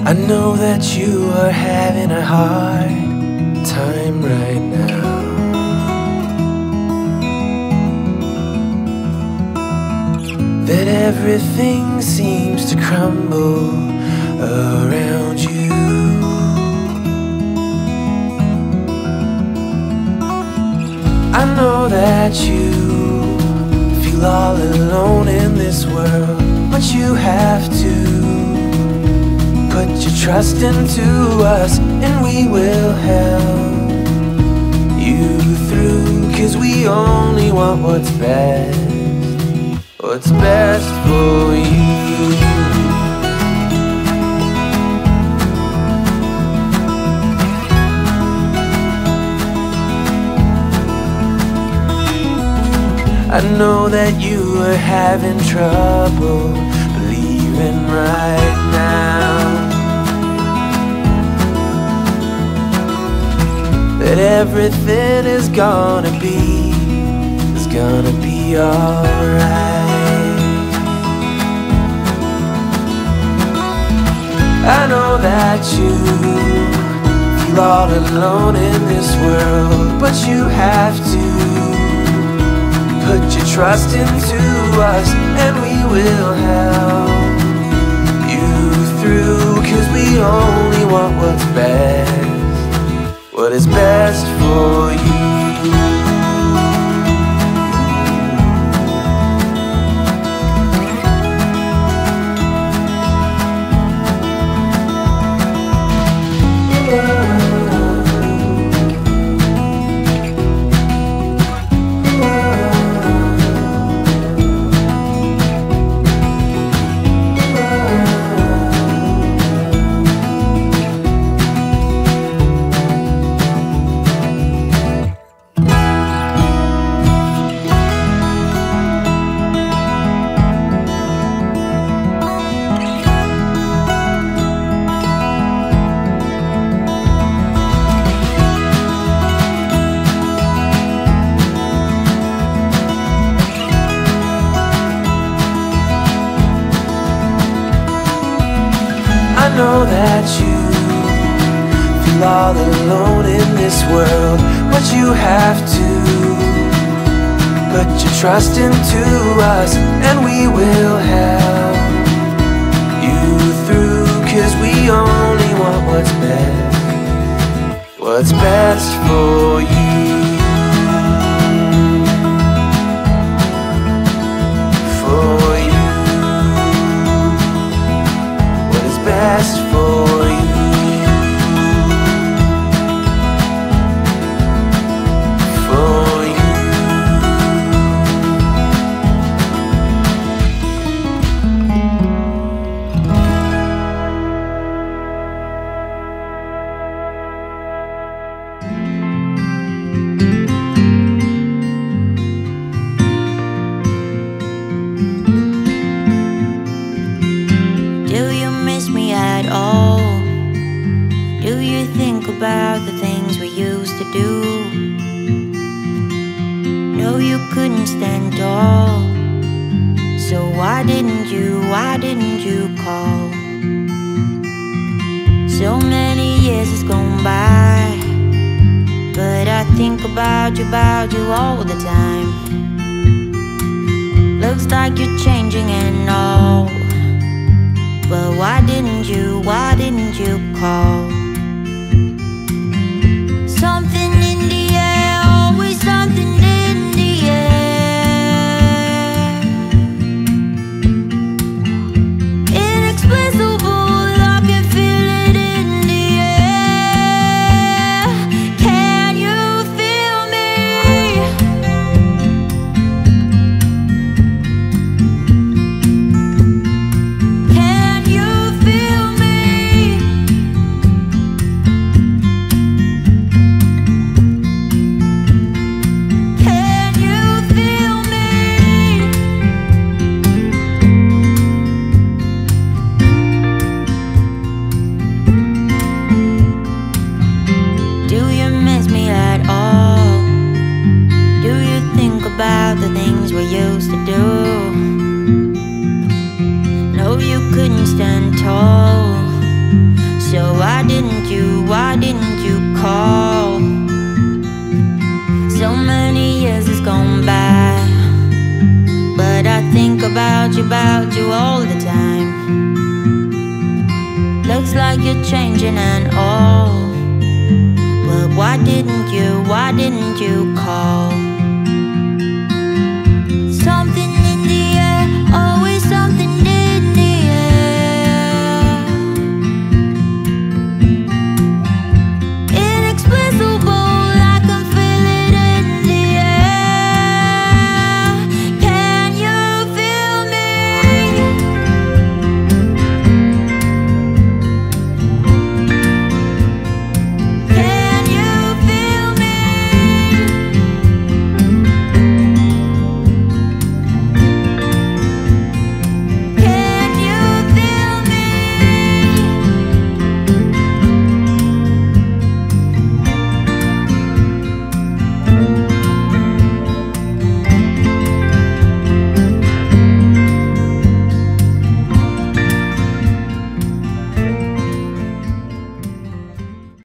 I know that you are having a hard time right now. That everything seems to crumble around you. I know that you feel all alone in this world, but you have to put your trust into us, and we will help you through. 'Cause we only want what's best for you. I know that you are having trouble believing right now that everything is gonna be alright. I know that you feel all alone in this world, but you have to put your trust into us, and we will help you through. 'Cause we only want what is best for you. I know that you feel all alone in this world, but you have to put your trust into us, and we will help you through. 'Cause we only want what's best for you. Best for you. For you. About the things we used to do. No, you couldn't stand tall, so why didn't you call? So many years has gone by, but I think about you all the time. Looks like you're changing and all, but why didn't you call? Something in the air, always something in the air. Inexplicable, I can feel it in the air. Can you feel me? Can you feel me? about you all the time. Looks like you're changing and all. But why didn't you call?